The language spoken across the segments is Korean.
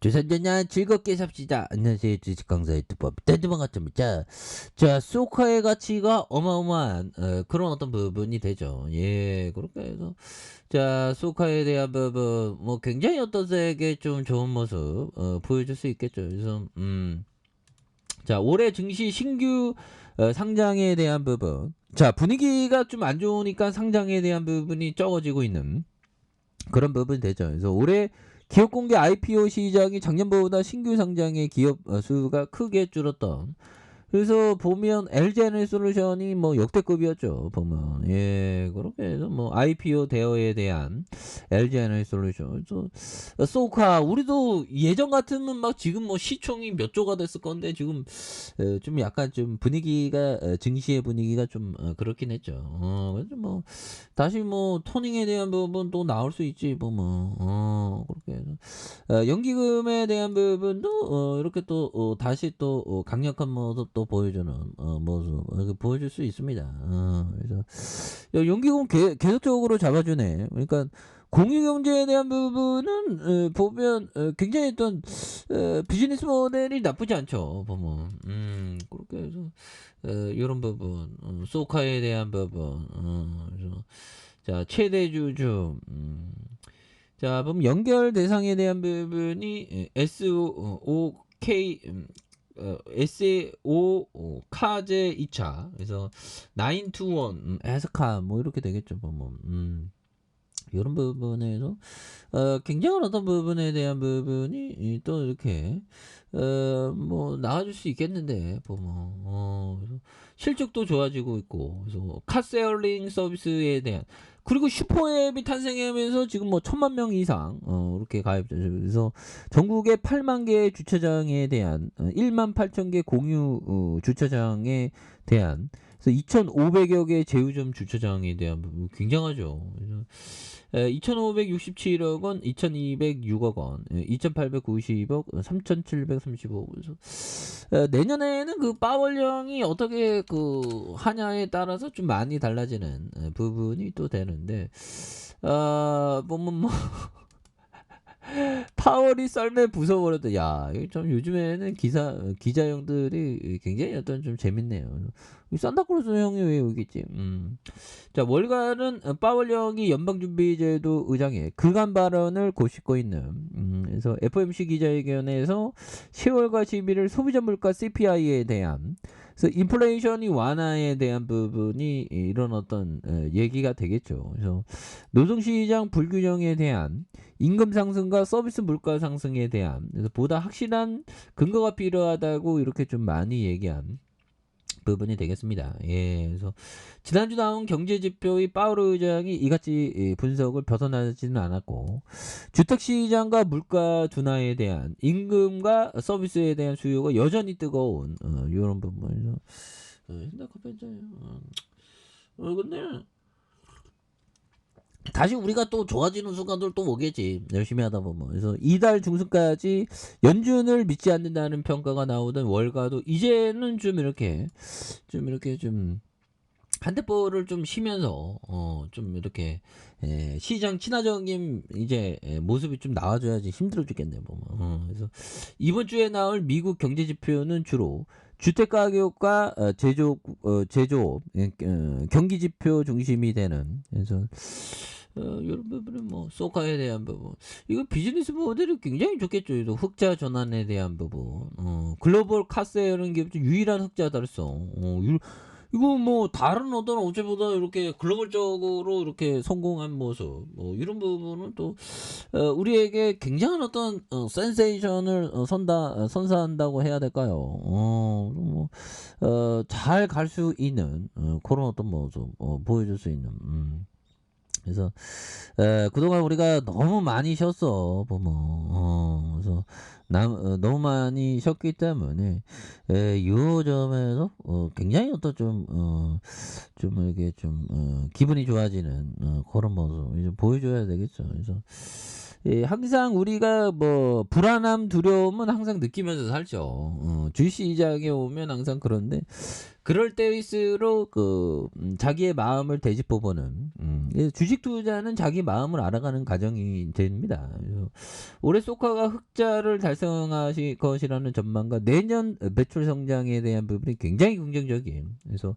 조선전야 즐겁게 삽시다. 안녕하세요. 주식 강사 유튜버 대두방 같습니다. 자, 소카의 가치가 어마어마한 그런 어떤 부분이 되죠. 예, 그렇게 해서 자, 소카에 대한 부분 뭐 굉장히 어떤 세계 좀 좋은 모습 보여줄 수 있겠죠. 그래서 자, 올해 증시 신규 상장에 대한 부분. 자, 분위기가 좀 안 좋으니까 상장에 대한 부분이 적어지고 있는 그런 부분이 되죠. 그래서 올해 기업 공개 IPO 시장이 작년보다 신규 상장의 기업 수가 크게 줄었던. 그래서 보면 LG에너지솔루션이 뭐 역대급이었죠. 보면 예 그렇게 해서 뭐 IPO 대여에 대한 LG에너지솔루션 소카 우리도 예전 같으면 막 지금 뭐 시총이 몇 조가 됐을 건데 지금 좀 약간 좀 분위기가 증시의 분위기가 좀 그렇긴 했죠. 그래서 뭐 다시 뭐 토닝에 대한 부분 또 나올 수 있지 보면 그렇게 해서 연기금에 대한 부분도 이렇게 또 다시 또 강력한 모습 또 보여주는 모습 이렇게 보여줄 수 있습니다. 그래서 연기금 계속적으로 잡아주네. 그러니까 공유경제에 대한 부분은 보면 굉장히 어떤 비즈니스 모델이 나쁘지 않죠. 보면 그렇게 해서 이런 부분 소카에 대한 부분 그래서 자 최대 주주 자, 그럼 연결 대상에 대한 부분이 SOK SAO 카제 2차 그래서 921 에스카 뭐 이렇게 되겠죠. 뭐 이런 부분에서 굉장한 어떤 부분에 대한 부분이 또 이렇게 뭐 나와줄 수 있겠는데 보면 그래서 실적도 좋아지고 있고 그래서 카세어링 서비스에 대한 그리고 슈퍼앱이 탄생하면서 지금 뭐 1,000만 명 이상 이렇게 가입자 그래서 전국에 8만 개의 주차장에 대한 1만 8천 개 공유 주차장에 대한 그래서 2,500여 개 제휴점 주차장에 대한 부분 굉장하죠. 그래서 2,567억 원, 2,206억 원, 2,890억, 3,735억. 그래서 내년에는 그 파월령이 어떻게 그 하냐에 따라서 좀 많이 달라지는 부분이 또 되는데 보면 뭐 파월이 썰매 부숴버렸다. 야, 이거 좀 요즘에는 기자형들이 굉장히 어떤 좀 재밌네요. 산타크로스 형이 왜 여기겠지? 자, 월간은 파월령이 연방준비제도 의장의 그간 발언을 고시고 있는. 그래서 FOMC 기자회견에서 10월과 11월 소비자 물가 CPI에 대한 그래서 인플레이션이 완화에 대한 부분이 이런 어떤 얘기가 되겠죠. 그래서 노동시장 불균형에 대한 임금 상승과 서비스 물가 상승에 대한 그래서 보다 확실한 근거가 필요하다고 이렇게 좀 많이 얘기한 부분이 되겠습니다. 예, 그래서 지난주 나온 경제 지표의 파우르 의장이 이같이 분석을 벗어나지는 않았고 주택시장과 물가 둔화에 대한 임금과 서비스에 대한 수요가 여전히 뜨거운 이런 부분에서 핸드카페인잖아요. 근데 다시 우리가 또 좋아지는 순간들 또 오겠지. 열심히 하다 보면. 그래서 이달 중순까지 연준을 믿지 않는다는 평가가 나오던 월가도 이제는 좀 이렇게 좀 한대볼을 좀 쉬면서 좀 이렇게 시장 친화적인 이제 모습이 좀 나와줘야지 힘들어 죽겠네 보면. 그래서 이번 주에 나올 미국 경제 지표는 주로 주택 가격과 제조업 경기 지표 중심이 되는 그래서 이런 부분은 뭐 소카에 대한 부분 이거 비즈니스 모델이 굉장히 좋겠죠. 그래서 흑자 전환에 대한 부분 글로벌 카세어는 게 유일한 흑자 달성 이거 뭐 다른 어떤 업체보다 이렇게 글로벌적으로 이렇게 성공한 모습 이런 부분은 또 우리에게 굉장한 어떤 센세이션을 선사한다고 해야 될까요? 잘 갈 수 있는 그런 어떤 모습 보여줄 수 있는 그래서 그동안 우리가 너무 많이 쉬었어 보면 그래서 너무 많이 쉬었기 때문에 요 점에서 굉장히 어떤 좀 이렇게 좀 기분이 좋아지는 그런 모습 이제 보여줘야 되겠죠. 그래서 예, 항상 우리가 뭐 불안함, 두려움은 항상 느끼면서 살죠. 주식시장에 오면 항상 그런데 그럴 때일수록 자기의 마음을 되짚어 보는 주식 투자는 자기 마음을 알아가는 과정이 됩니다. 그래서 올해 소카가 흑자를 달성하실 것이라는 전망과 내년 매출 성장에 대한 부분이 굉장히 긍정적인. 그래서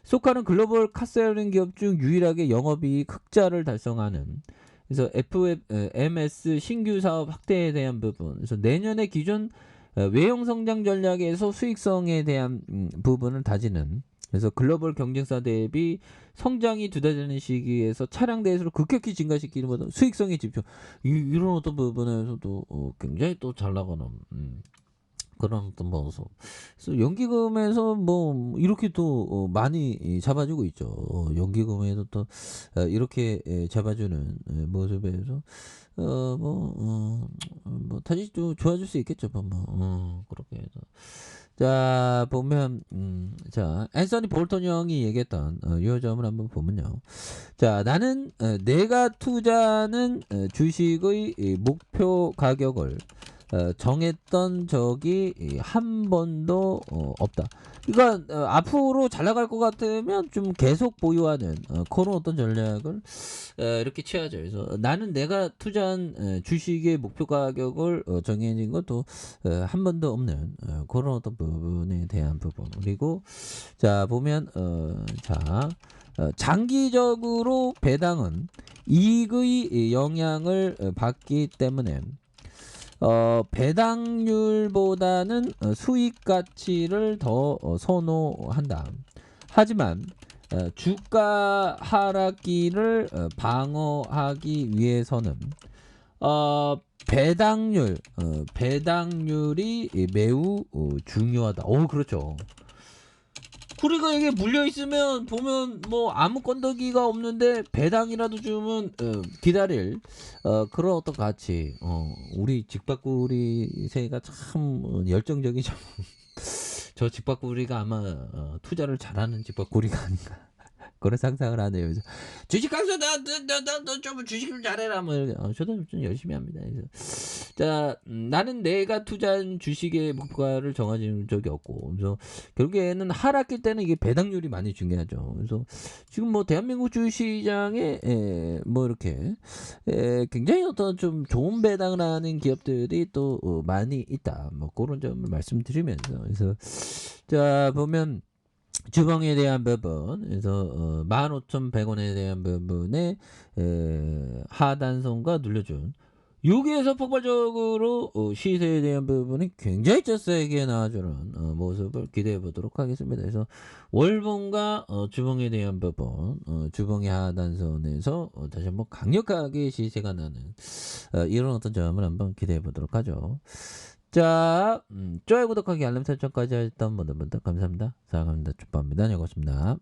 소카는 글로벌 카세어링 기업 중 유일하게 영업이익 흑자를 달성하는. 그래서 FMS 신규 사업 확대에 대한 부분. 그래서 내년에 기존 외형 성장 전략에서 수익성에 대한 부분을 다지는. 그래서 글로벌 경쟁사 대비 성장이 두달되는 시기에서 차량 대수를 급격히 증가시키는 보다 수익성에 집중. 이런 어떤 부분에서도 굉장히 또 잘 나가는 그런 어떤 모습. 그래서 연기금에서 뭐 이렇게 또 많이 잡아주고 있죠. 연기금에도 또 이렇게 잡아주는 모습에서 뭐 다시 또 좋아질 수 있겠죠. 그렇게 해서. 자 보면 자 앤서니 볼턴 형이 얘기했던 이 점을 한번 보면요. 자 나는 내가 투자하는 주식의 목표 가격을 정했던 적이 한 번도 없다. 그러니까 앞으로 잘 나갈 것 같으면 좀 계속 보유하는 그런 어떤 전략을 이렇게 취하죠. 그래서 나는 내가 투자한 주식의 목표 가격을 정해진 것도 한 번도 없는 그런 어떤 부분에 대한 부분. 그리고 자 보면 장기적으로 배당은 이익의 영향을 받기 때문에 배당률보다는 수익 가치를 더 선호한다. 하지만 주가 하락기를 방어하기 위해서는 배당률이 매우 중요하다. 그렇죠. 우리가 이게 물려 있으면 보면 뭐 아무 건더기가 없는데 배당이라도 주면 기다릴 그런 어떤 가치. 우리 집밥구리 새가 참 열정적이죠. 저 집밥구리가 아마 투자를 잘하는 집밥구리가 아닌가. 그런 상상을 하네요. 그래서 주식 강사 나좀 주식 좀 잘해라. 뭐 저도 좀 열심히 합니다. 그래서 자 나는 내가 투자한 주식의 목표가를 정해진 적이 없고, 그래서 결국에는 하락일 때는 이게 배당률이 많이 중요하죠. 그래서 지금 뭐 대한민국 주식시장에 뭐 이렇게 굉장히 어떤 좀 좋은 배당을 하는 기업들이 또 많이 있다. 뭐 그런 점을 말씀드리면서, 그래서 자 보면. 주봉에 대한 부분, 그래서 15,100원에 대한 부분에 하단선과 눌려준 여기에서 폭발적으로 시세에 대한 부분이 굉장히 세게 나와주는 모습을 기대해 보도록 하겠습니다. 그래서 월봉과 주봉에 대한 부분, 주봉의 하단선에서 다시 한번 강력하게 시세가 나는 이런 어떤 점을 한번 기대해 보도록 하죠. 자, 좋아요, 구독하기, 알람 설정까지 하셨던 모든 분들 감사합니다. 사랑합니다. 축복합니다. 안녕히 계십니다.